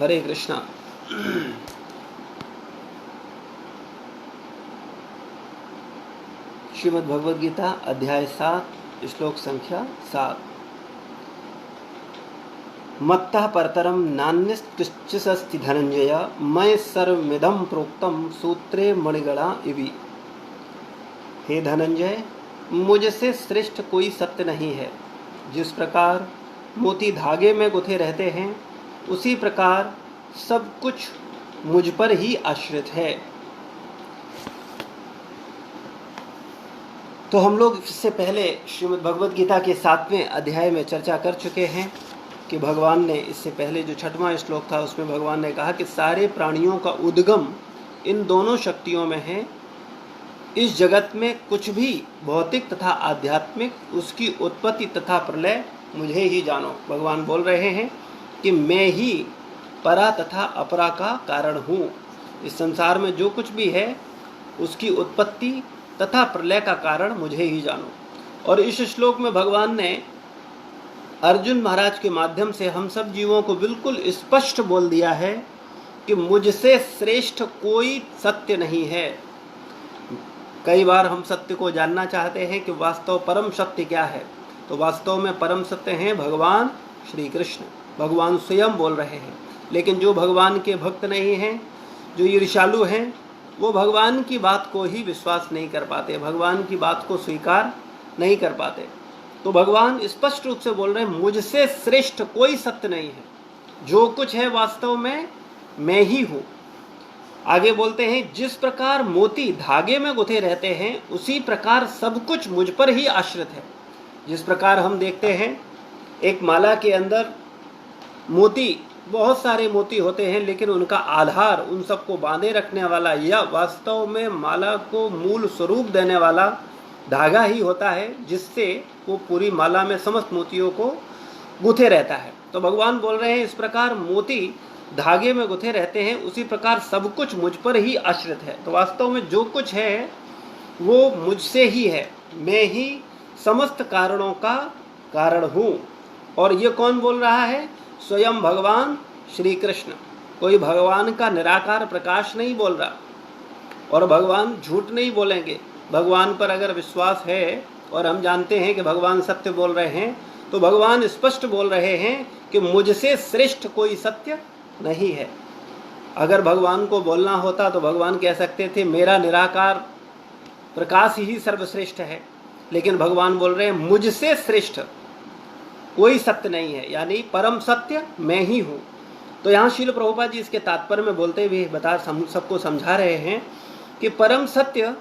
हरे कृष्णा। श्रीमद् भगवद गीता अध्याय 7 श्लोक संख्या 7। मत्तः परतरम नान्यस्ति धनंजय मैं सर्वमिदं प्रोक्तम सूत्रे मणिगणा इवि। हे धनंजय, मुझसे श्रेष्ठ कोई सत्य नहीं है। जिस प्रकार मोती धागे में गुथे रहते हैं उसी प्रकार सब कुछ मुझ पर ही आश्रित है। तो हम लोग इससे पहले श्रीमद् भगवद गीता के 7वें अध्याय में चर्चा कर चुके हैं कि भगवान ने इससे पहले जो 6वां श्लोक था उसमें भगवान ने कहा कि सारे प्राणियों का उद्गम इन दोनों शक्तियों में है। इस जगत में कुछ भी भौतिक तथा आध्यात्मिक उसकी उत्पत्ति तथा प्रलय मुझे ही जानो। भगवान बोल रहे हैं कि मैं ही परा तथा अपरा का कारण हूँ। इस संसार में जो कुछ भी है उसकी उत्पत्ति तथा प्रलय का कारण मुझे ही जानो। और इस श्लोक में भगवान ने अर्जुन महाराज के माध्यम से हम सब जीवों को बिल्कुल स्पष्ट बोल दिया है कि मुझसे श्रेष्ठ कोई सत्य नहीं है। कई बार हम सत्य को जानना चाहते हैं कि वास्तव परम सत्य क्या है, तो वास्तव में परम सत्य हैं भगवान श्री कृष्ण। भगवान स्वयं बोल रहे हैं। लेकिन जो भगवान के भक्त नहीं हैं, जो ईर्ष्यालु हैं, वो भगवान की बात को ही विश्वास नहीं कर पाते, भगवान की बात को स्वीकार नहीं कर पाते। तो भगवान स्पष्ट रूप से बोल रहे हैं मुझसे श्रेष्ठ कोई सत्य नहीं है। जो कुछ है वास्तव में मैं ही हूँ। आगे बोलते हैं जिस प्रकार मोती धागे में गुथे रहते हैं उसी प्रकार सब कुछ मुझ पर ही आश्रित है। जिस प्रकार हम देखते हैं एक माला के अंदर मोती, बहुत सारे मोती होते हैं, लेकिन उनका आधार, उन सबको बांधे रखने वाला या वास्तव में माला को मूल स्वरूप देने वाला धागा ही होता है, जिससे वो पूरी माला में समस्त मोतियों को गुथे रहता है। तो भगवान बोल रहे हैं इस प्रकार मोती धागे में गुथे रहते हैं उसी प्रकार सब कुछ मुझ पर ही आश्रित है। तो वास्तव में जो कुछ है वो मुझसे ही है। मैं ही समस्त कारणों का कारण हूँ। और ये कौन बोल रहा है? स्वयं भगवान श्री कृष्ण। कोई भगवान का निराकार प्रकाश नहीं बोल रहा। और भगवान झूठ नहीं बोलेंगे। भगवान पर अगर विश्वास है और हम जानते हैं कि भगवान सत्य बोल रहे हैं, तो भगवान स्पष्ट बोल रहे हैं कि मुझसे श्रेष्ठ कोई सत्य नहीं है। अगर भगवान को बोलना होता तो भगवान कह सकते थे मेरा निराकार प्रकाश ही सर्वश्रेष्ठ है। लेकिन भगवान बोल रहे हैं मुझसे श्रेष्ठ कोई सत्य नहीं है, यानी परम सत्य मैं ही हूँ। तो यहाँ श्रील प्रभुपाद जी इसके तात्पर्य में बोलते हुए सबको समझा रहे हैं कि परम सत्य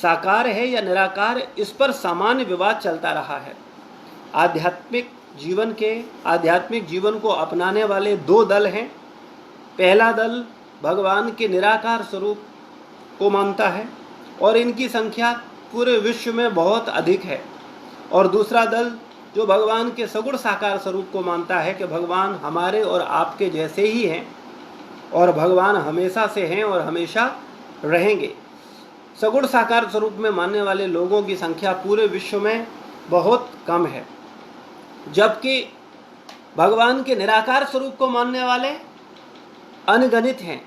साकार है या निराकार, इस पर सामान्य विवाद चलता रहा है। आध्यात्मिक जीवन को अपनाने वाले दो दल हैं। पहला दल भगवान के निराकार स्वरूप को मानता है और इनकी संख्या पूरे विश्व में बहुत अधिक है। और दूसरा दल जो भगवान के सगुण साकार स्वरूप को मानता है कि भगवान हमारे और आपके जैसे ही हैं और भगवान हमेशा से हैं और हमेशा रहेंगे। सगुण साकार स्वरूप में मानने वाले लोगों की संख्या पूरे विश्व में बहुत कम है, जबकि भगवान के निराकार स्वरूप को मानने वाले अनगणित हैं।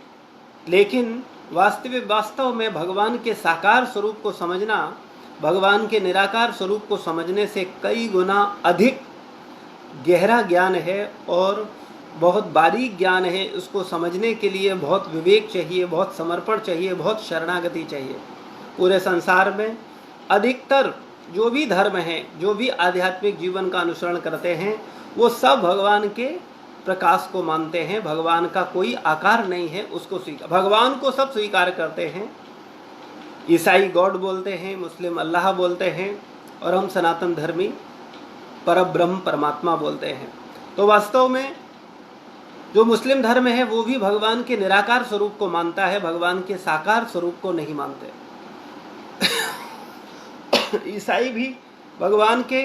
लेकिन वास्तव में भगवान के साकार स्वरूप को समझना भगवान के निराकार स्वरूप को समझने से कई गुना अधिक गहरा ज्ञान है और बहुत बारीक ज्ञान है। उसको समझने के लिए बहुत विवेक चाहिए, बहुत समर्पण चाहिए, बहुत शरणागति चाहिए। पूरे संसार में अधिकतर जो भी धर्म हैं, जो भी आध्यात्मिक जीवन का अनुसरण करते हैं, वो सब भगवान के प्रकाश को मानते हैं। भगवान का कोई आकार नहीं है, उसको भगवान को सब स्वीकार करते हैं। ईसाई गॉड बोलते हैं, मुस्लिम अल्लाह बोलते हैं और हम सनातन धर्मी परब्रह्म परमात्मा बोलते हैं। तो वास्तव में जो मुस्लिम धर्म है वो भी भगवान के निराकार स्वरूप को मानता है, भगवान के साकार स्वरूप को नहीं मानते। ईसाई भी भगवान के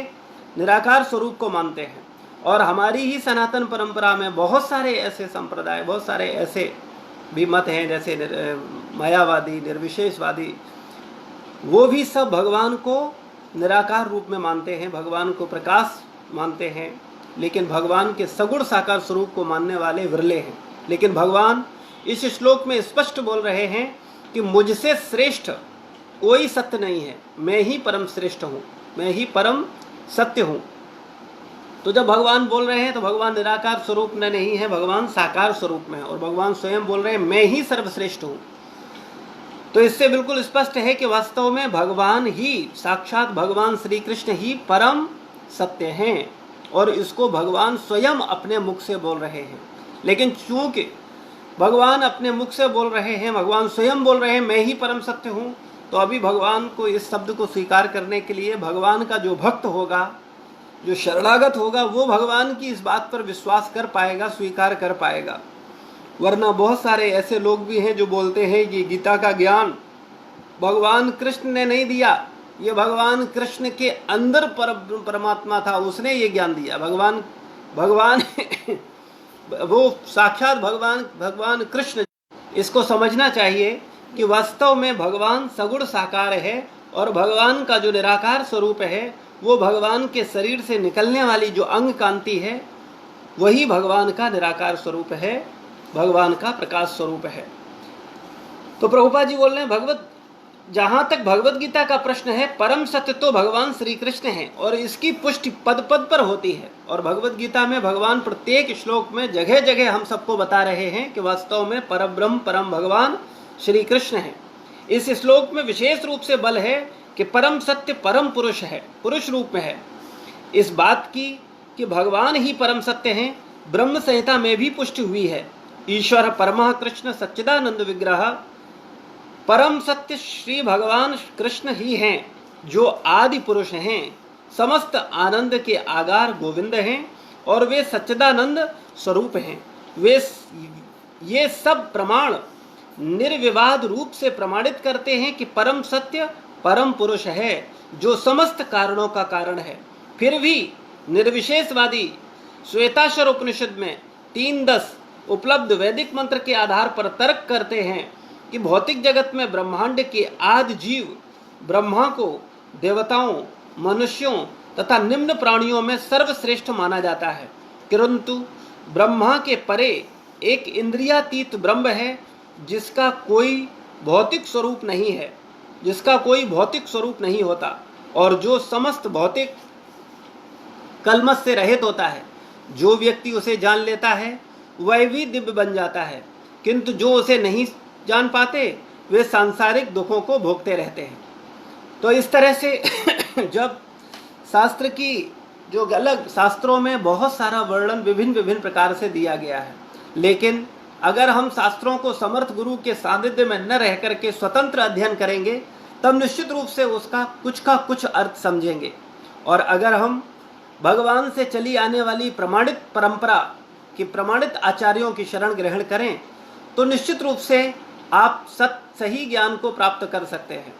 निराकार स्वरूप को मानते हैं। और हमारी ही सनातन परंपरा में बहुत सारे ऐसे संप्रदाय, बहुत सारे ऐसे भी मत हैं, जैसे मायावादी, निर्विशेषवादी, वो भी सब भगवान को निराकार रूप में मानते हैं, भगवान को प्रकाश मानते हैं। लेकिन भगवान के सगुण साकार स्वरूप को मानने वाले विरले हैं। लेकिन भगवान इस श्लोक में स्पष्ट बोल रहे हैं कि मुझसे श्रेष्ठ कोई सत्य नहीं है, मैं ही परम श्रेष्ठ हूँ, मैं ही परम सत्य हूँ। तो जब भगवान बोल रहे हैं तो भगवान निराकार स्वरूप में नहीं है, भगवान साकार स्वरूप में है, और भगवान स्वयं बोल रहे हैं मैं ही सर्वश्रेष्ठ हूँ। तो इससे बिल्कुल स्पष्ट है कि वास्तव में भगवान ही, साक्षात भगवान श्री कृष्ण ही परम सत्य हैं, और इसको भगवान स्वयं अपने मुख से बोल रहे हैं। लेकिन चूंकि भगवान अपने मुख से बोल रहे हैं, भगवान स्वयं बोल रहे हैं मैं ही परम सत्य हूँ, तो अभी भगवान को इस शब्द को स्वीकार करने के लिए भगवान का जो भक्त होगा, जो शरणागत होगा, वो भगवान की इस बात पर विश्वास कर पाएगा, स्वीकार कर पाएगा। वरना बहुत सारे ऐसे लोग भी हैं जो बोलते हैं कि गीता का ज्ञान भगवान कृष्ण ने नहीं दिया, ये भगवान कृष्ण के अंदर परमात्मा था, उसने ये ज्ञान दिया। भगवान वो साक्षात भगवान कृष्ण। इसको समझना चाहिए कि वास्तव में भगवान सगुण साकार है, और भगवान का जो निराकार स्वरूप है वो भगवान के शरीर से निकलने वाली जो अंग कांति है वही भगवान का निराकार स्वरूप है, भगवान का प्रकाश स्वरूप है। तो प्रभुपाद जी बोल रहे हैं जहां तक भगवत गीता का प्रश्न है, परम सत्य तो भगवान श्री कृष्ण हैं, और इसकी पुष्टि पद पद पर होती है। और भगवत गीता में भगवान प्रत्येक श्लोक में जगह जगह हम सबको बता रहे हैं कि वास्तव में परब्रह्म परम भगवान श्री कृष्ण हैं। इस श्लोक में विशेष रूप से बल है कि परम सत्य परम पुरुष है, पुरुष रूप में है। इस बात की कि भगवान ही परम सत्य हैं ब्रह्म संहिता में भी पुष्टि हुई है। ईश्वर परमः कृष्ण सच्चिदानंद विग्रह, परम सत्य श्री भगवान कृष्ण ही हैं, जो आदि पुरुष हैं, समस्त आनंद के आगार गोविंद हैं, और वे सच्चिदानंद स्वरूप हैं। ये सब प्रमाण निर्विवाद रूप से प्रमाणित करते हैं कि परम सत्य परम पुरुष है, जो समस्त कारणों का कारण है। फिर भी निर्विशेषवादी श्वेताश्वर उपनिषद में 3:10 उपलब्ध वैदिक मंत्र के आधार पर तर्क करते हैं कि भौतिक जगत में ब्रह्मांड के आदि जीव ब्रह्मा को देवताओं, मनुष्यों तथा निम्न प्राणियों में सर्वश्रेष्ठ माना जाता है, किंतु ब्रह्मा के परे एक इंद्रियातीत ब्रह्म है जिसका कोई भौतिक स्वरूप नहीं है, जिसका कोई भौतिक स्वरूप नहीं होता, और जो समस्त भौतिक कलमश से रहित होता है। जो व्यक्ति उसे जान लेता है वह भी दिव्य बन जाता है, किंतु जो उसे नहीं जान पाते वे सांसारिक दुखों को भोगते रहते हैं। तो इस तरह से जब शास्त्र की जो अलग शास्त्रों में बहुत सारा वर्णन विभिन्न प्रकार से दिया गया है, लेकिन अगर हम शास्त्रों को समर्थ गुरु के सानिध्य में न रह करके स्वतंत्र अध्ययन करेंगे तब निश्चित रूप से उसका कुछ का कुछ अर्थ समझेंगे। और अगर हम भगवान से चली आने वाली प्रमाणित परंपरा की प्रमाणित आचार्यों की शरण ग्रहण करें तो निश्चित रूप से आप सही ज्ञान को प्राप्त कर सकते हैं,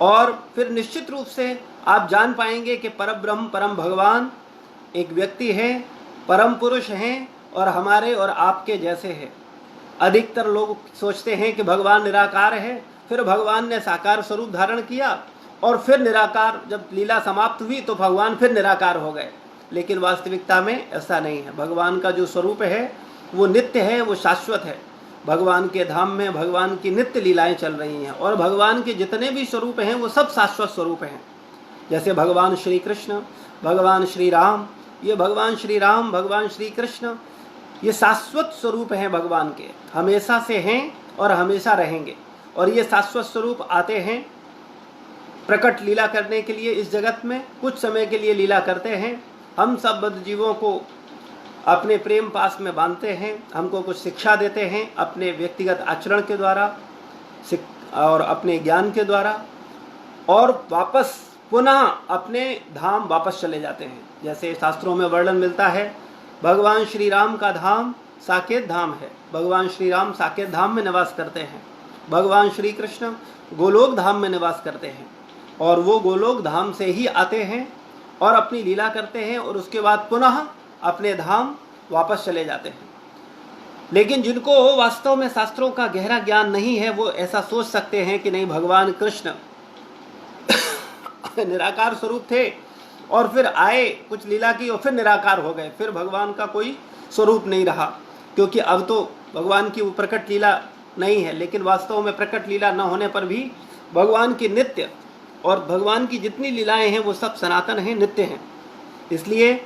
और फिर निश्चित रूप से आप जान पाएंगे कि परब्रह्म परम भगवान एक व्यक्ति है, परम पुरुष हैं, और हमारे और आपके जैसे हैं। अधिकतर लोग सोचते हैं कि भगवान निराकार है, फिर भगवान ने साकार स्वरूप धारण किया, और फिर निराकार जब लीला समाप्त हुई तो भगवान फिर निराकार हो गए। लेकिन वास्तविकता में ऐसा नहीं है। भगवान का जो स्वरूप है वो नित्य है, वो शाश्वत है। भगवान के धाम में भगवान की नित्य लीलाएं चल रही हैं, और भगवान के जितने भी स्वरूप हैं वो सब शाश्वत स्वरूप हैं। जैसे भगवान श्री कृष्ण, भगवान श्री राम, ये भगवान श्री राम, भगवान श्री कृष्ण, ये शाश्वत स्वरूप हैं भगवान के, हमेशा से हैं और हमेशा रहेंगे। और ये शाश्वत स्वरूप आते हैं प्रकट लीला करने के लिए इस जगत में, कुछ समय के लिए लीला करते हैं, हम सब बद्ध जीवों को अपने प्रेम पास में बांधते हैं, हमको कुछ शिक्षा देते हैं अपने व्यक्तिगत आचरण के द्वारा और अपने ज्ञान के द्वारा, और वापस पुनः अपने धाम वापस चले जाते हैं। जैसे शास्त्रों में वर्णन मिलता है, भगवान श्री राम का धाम साकेत धाम है, भगवान श्री राम साकेत धाम में निवास करते हैं, भगवान श्री कृष्ण गोलोक धाम में निवास करते हैं, और वो गोलोक धाम से ही आते हैं और अपनी लीला करते हैं, और उसके बाद पुनः अपने धाम वापस चले जाते हैं। लेकिन जिनको वास्तव में शास्त्रों का गहरा ज्ञान नहीं है वो ऐसा सोच सकते हैं कि नहीं, भगवान कृष्ण निराकार स्वरूप थे और फिर आए, कुछ लीला की और फिर निराकार हो गए, फिर भगवान का कोई स्वरूप नहीं रहा, क्योंकि अब तो भगवान की वो प्रकट लीला नहीं है, लेकिन वास्तव में प्रकट लीला न होने पर भी भगवान की नित्य और भगवान की जितनी लीलाएं हैं वो सब सनातन हैं, नित्य हैं। इसलिए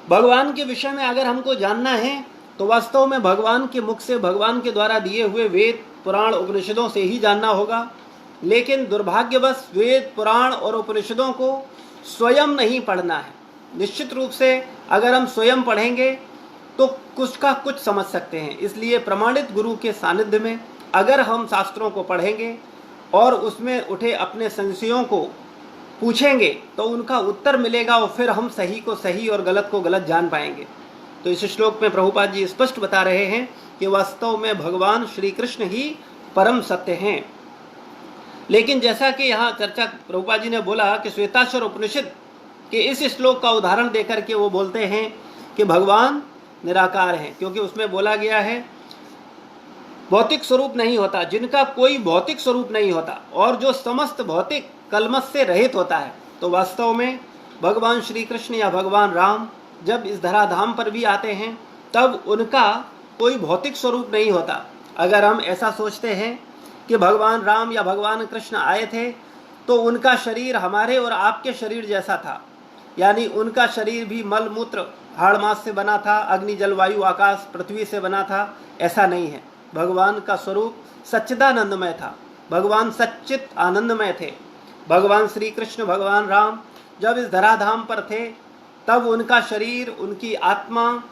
भगवान के विषय में अगर हमको जानना है तो वास्तव में भगवान के मुख से, भगवान के द्वारा दिए हुए वेद पुराण उपनिषदों से ही जानना होगा। लेकिन दुर्भाग्यवश वेद पुराण और उपनिषदों को स्वयं नहीं पढ़ना है। निश्चित रूप से अगर हम स्वयं पढ़ेंगे तो कुछ का कुछ समझ सकते हैं। इसलिए प्रमाणित गुरु के सानिध्य में अगर हम शास्त्रों को पढ़ेंगे और उसमें उठे अपने संशयों को पूछेंगे तो उनका उत्तर मिलेगा और फिर हम सही को सही और गलत को गलत जान पाएंगे। तो इस श्लोक में प्रभुपाद जी स्पष्ट बता रहे हैं कि वास्तव में भगवान श्री कृष्ण ही परम सत्य हैं। लेकिन जैसा कि यहाँ चर्चा प्रभुपाद जी ने बोला कि श्वेताश्वर उपनिषद के इस श्लोक का उदाहरण देकर के वो बोलते हैं कि भगवान निराकार हैं, क्योंकि उसमें बोला गया है भौतिक स्वरूप नहीं होता, जिनका कोई भौतिक स्वरूप नहीं होता और जो समस्त भौतिक कलमश से रहित होता है। तो वास्तव में भगवान श्री कृष्ण या भगवान राम जब इस धराधाम पर भी आते हैं तब उनका कोई भौतिक स्वरूप नहीं होता। अगर हम ऐसा सोचते हैं कि भगवान राम या भगवान कृष्ण आए थे तो उनका शरीर हमारे और आपके शरीर जैसा था, यानी उनका शरीर भी मल मूत्र हाड़ मांस से बना था, अग्नि जल वायु आकाश पृथ्वी से बना था, ऐसा नहीं है। भगवान का स्वरूप सच्चिदानंदमय था, भगवान सच्चित आनंदमय थे। भगवान श्री कृष्ण भगवान राम जब इस धराधाम पर थे तब उनका शरीर, उनकी आत्मा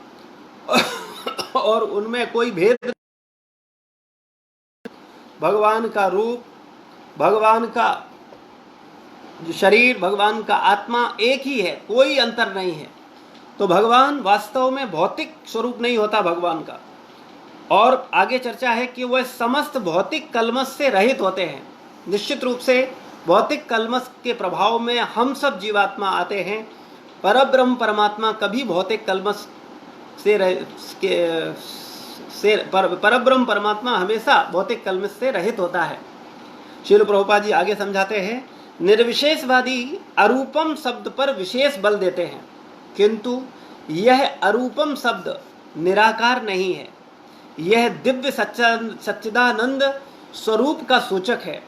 और उनमें कोई भेद, भगवान का रूप, भगवान का शरीर, भगवान का आत्मा एक ही है, कोई अंतर नहीं है। तो भगवान वास्तव में भौतिक स्वरूप नहीं होता भगवान का। और आगे चर्चा है कि वह समस्त भौतिक कलमश से रहित होते हैं। निश्चित रूप से भौतिक कलमश के प्रभाव में हम सब जीवात्मा आते हैं। परब्रह्म परमात्मा कभी भौतिक कलमश से परब्रह्म परमात्मा हमेशा भौतिक कलमश से रहित होता है। श्रील प्रभुपाद जी आगे समझाते हैं, निर्विशेषवादी अरूपम शब्द पर विशेष बल देते हैं, किंतु यह अरूपम शब्द निराकार नहीं है। यह दिव्य सच्चिदानंद स्वरूप का सूचक है,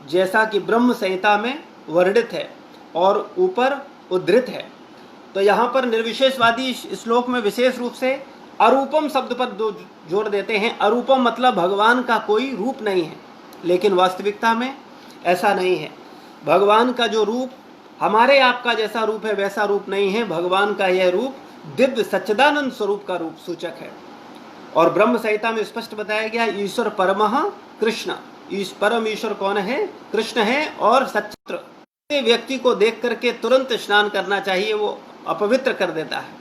जैसा कि ब्रह्म संहिता में वर्णित है और ऊपर उद्धृत है। तो यहाँ पर निर्विशेषवादी श्लोक में विशेष रूप से अरूपम शब्द पर जोर देते हैं। अरूपम मतलब भगवान का कोई रूप नहीं है, लेकिन वास्तविकता में ऐसा नहीं है। भगवान का जो रूप हमारे आपका जैसा रूप है वैसा रूप नहीं है। भगवान का यह रूप दिव्य सच्चिदानंद स्वरूप का रूप सूचक है। और ब्रह्म संहिता में स्पष्ट बताया गया, ईश्वर परमः कृष्ण, परम ईश्वर कौन है? कृष्ण है। और सच्चित्र व्यक्ति को देख करके तुरंत स्नान करना चाहिए, वो अपवित्र कर देता है।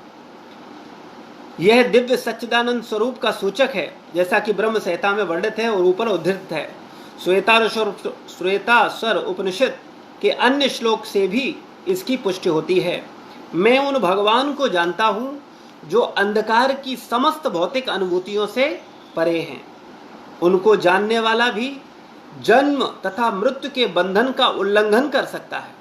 यह दिव्य सच्चिदानंद स्वरूप का सूचक है, जैसा कि ब्रह्म संहिता में वर्णित है और ऊपर उद्धृत है। श्वेताश्वर उपनिषद के अन्य श्लोक से भी इसकी पुष्टि होती है। मैं उन भगवान को जानता हूँ जो अंधकार की समस्त भौतिक अनुभूतियों से परे हैं। उनको जानने वाला भी जन्म तथा मृत्यु के बंधन का उल्लंघन कर सकता है।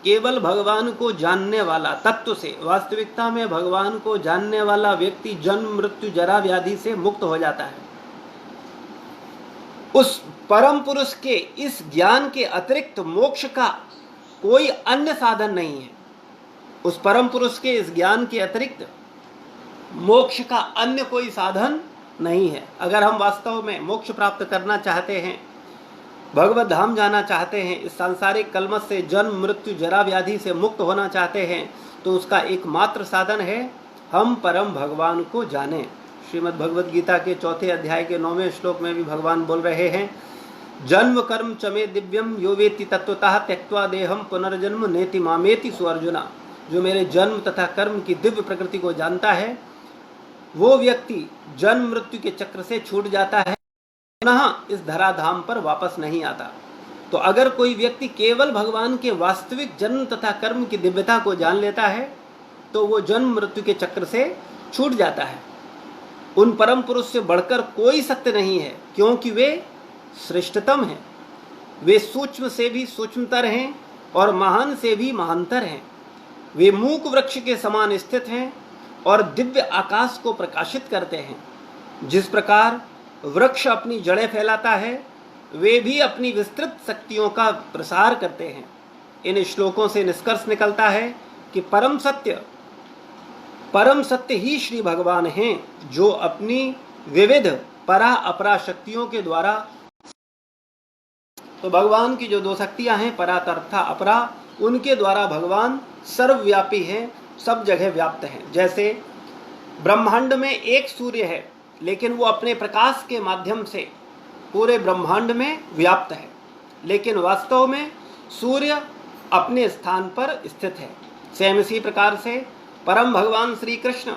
केवल भगवान को जानने वाला तत्व से, वास्तविकता में भगवान को जानने वाला व्यक्ति जन्म मृत्यु जरा व्याधि से मुक्त हो जाता है। उस परम पुरुष के इस ज्ञान के अतिरिक्त मोक्ष का कोई अन्य साधन नहीं है। उस परम पुरुष के इस ज्ञान के अतिरिक्त मोक्ष का अन्य कोई साधन नहीं है। अगर हम वास्तव में मोक्ष प्राप्त करना चाहते हैं, भगवत धाम जाना चाहते हैं, इस सांसारिक कलमश से, जन्म मृत्यु जरा व्याधि से मुक्त होना चाहते हैं, तो उसका एकमात्र साधन है हम परम भगवान को जानें। श्रीमद् भगवद गीता के 4 अध्याय के 9वें श्लोक में भी भगवान बोल रहे हैं, जन्म कर्म चमे दिव्यम यो वेति तत्वतः त्यक्त्वा देहम पुनर्जन्म नेति मामेति सुअर्जुना। जो मेरे जन्म तथा कर्म की दिव्य प्रकृति को जानता है वो व्यक्ति जन्म मृत्यु के चक्र से छूट जाता है, पुनः इस धराधाम पर वापस नहीं आता। तो अगर कोई व्यक्ति केवल भगवान के वास्तविक जन्म तथा कर्म की दिव्यता को जान लेता है तो वो जन्म मृत्यु के चक्र से छूट जाता है। उन परम पुरुष से बढ़कर कोई सत्य नहीं है, क्योंकि वे श्रेष्ठतम हैं। वे सूक्ष्म से भी सूक्ष्मतर हैं और महान से भी महानतर हैं। वे मूक वृक्ष के समान स्थित हैं और दिव्य आकाश को प्रकाशित करते हैं। जिस प्रकार वृक्ष अपनी जड़ें फैलाता है, वे भी अपनी विस्तृत शक्तियों का प्रसार करते हैं। इन श्लोकों से निष्कर्ष निकलता है कि परम सत्य ही श्री भगवान हैं, जो अपनी विविध परा अपरा शक्तियों के द्वारा, तो भगवान की जो दो शक्तियां हैं परा तथा अपरा, उनके द्वारा भगवान सर्वव्यापी है, सब जगह व्याप्त हैं। जैसे ब्रह्मांड में एक सूर्य है, लेकिन वो अपने प्रकाश के माध्यम से पूरे ब्रह्मांड में व्याप्त है, लेकिन वास्तव में सूर्य अपने स्थान पर स्थित है। सेम इसी प्रकार से परम भगवान श्री कृष्ण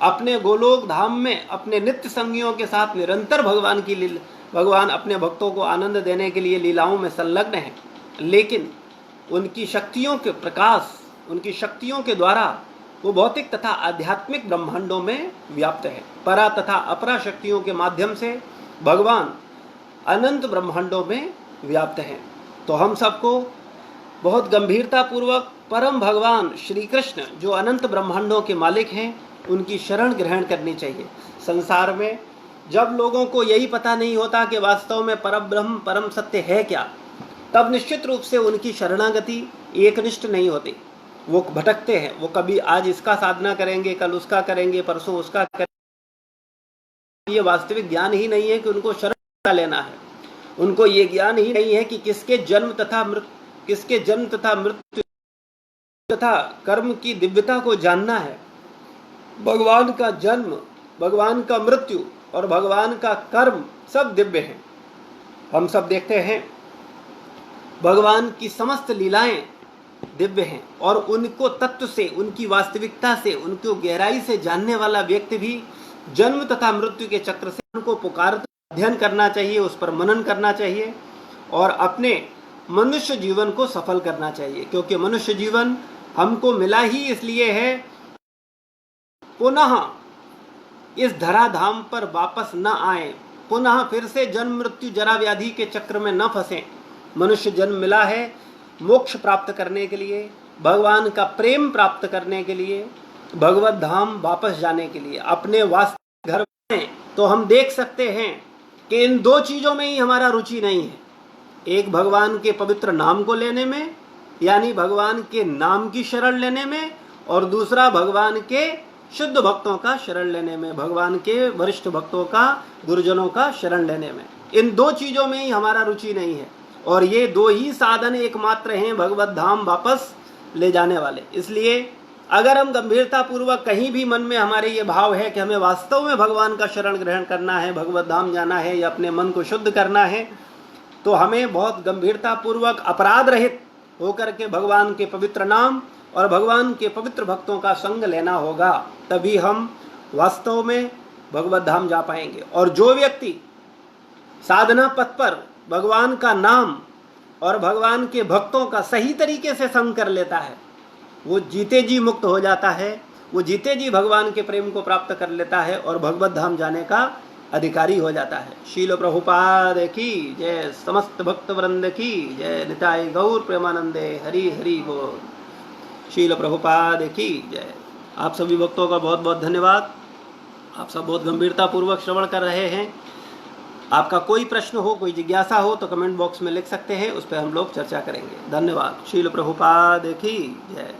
अपने गोलोक धाम में अपने नित्य संगियों के साथ निरंतर भगवान अपने भक्तों को आनंद देने के लिए लीलाओं में संलग्न हैं, लेकिन उनकी शक्तियों के प्रकाश, उनकी शक्तियों के द्वारा वो भौतिक तथा आध्यात्मिक ब्रह्मांडों में व्याप्त है। परा तथा अपरा शक्तियों के माध्यम से भगवान अनंत ब्रह्मांडों में व्याप्त हैं। तो हम सबको बहुत गंभीरता पूर्वक परम भगवान श्री कृष्ण, जो अनंत ब्रह्मांडों के मालिक हैं, उनकी शरण ग्रहण करनी चाहिए। संसार में जब लोगों को यही पता नहीं होता कि वास्तव में परब्रह्म परम सत्य है क्या, तब निश्चित रूप से उनकी शरणागति एकनिष्ठ नहीं होती। वो भटकते हैं, वो कभी आज इसका साधना करेंगे, कल उसका करेंगे, परसों उसका करेंगे। ये वास्तविक ज्ञान ही नहीं है कि उनको शरण लेना है। उनको ये ज्ञान ही नहीं है कि किसके जन्म तथा मृत्यु तथा कर्म की दिव्यता को जानना है। भगवान का जन्म, भगवान का मृत्यु और भगवान का कर्म सब दिव्य हैं। हम सब देखते हैं भगवान की समस्त लीलाएं दिव्य हैं, और उनको तत्व से, उनकी वास्तविकता से, उनको गहराई से जानने वाला व्यक्ति भी जन्म तथा मृत्यु के चक्र से उनको पुकारता अध्ययन करना चाहिए, उस पर मनन करना चाहिए और अपने मनुष्य जीवन को सफल करना चाहिए। क्योंकि मनुष्य जीवन हमको मिला ही इसलिए है, पुनः इस धराधाम पर वापस न आए, पुनः फिर से जन्म मृत्यु जरा व्याधि के चक्र में न फंसे। मनुष्य जन्म मिला है मोक्ष प्राप्त करने के लिए, भगवान का प्रेम प्राप्त करने के लिए, भगवत धाम वापस जाने के लिए, अपने वास्तविक घर में। तो हम देख सकते हैं कि इन दो चीजों में ही हमारा रुचि नहीं है। एक भगवान के पवित्र नाम को लेने में, यानी भगवान के नाम की शरण लेने में, और दूसरा भगवान के शुद्ध भक्तों का शरण लेने में, भगवान के वरिष्ठ भक्तों का, गुरुजनों का शरण लेने में। इन दो चीजों में ही हमारा रुचि नहीं है, और ये दो ही साधन एकमात्र हैं भगवत धाम वापस ले जाने वाले। इसलिए अगर हम गंभीरता पूर्वक कहीं भी मन में हमारे ये भाव है कि हमें वास्तव में भगवान का शरण ग्रहण करना है, भगवत धाम जाना है या अपने मन को शुद्ध करना है, तो हमें बहुत गंभीरता पूर्वक अपराध रहित होकर के भगवान के पवित्र नाम और भगवान के पवित्र भक्तों का संग लेना होगा। तभी हम वास्तव में भगवत धाम जा पाएंगे। और जो व्यक्ति साधना पथ पर भगवान का नाम और भगवान के भक्तों का सही तरीके से संग कर लेता है, वो जीते जी मुक्त हो जाता है, वो जीते जी भगवान के प्रेम को प्राप्त कर लेता है और भगवत धाम जाने का अधिकारी हो जाता है। शील प्रभुपाद की जय, समस्त भक्त वृंद की जय, निताय गौर प्रेमानंदे, हरि हरि बोल। शील प्रभुपाद की जय। आप सभी भक्तों का बहुत बहुत धन्यवाद। आप सब बहुत गंभीरता पूर्वक श्रवण कर रहे हैं। आपका कोई प्रश्न हो, कोई जिज्ञासा हो तो कमेंट बॉक्स में लिख सकते हैं, उस पर हम लोग चर्चा करेंगे। धन्यवाद। शील प्रभुपाद की जय।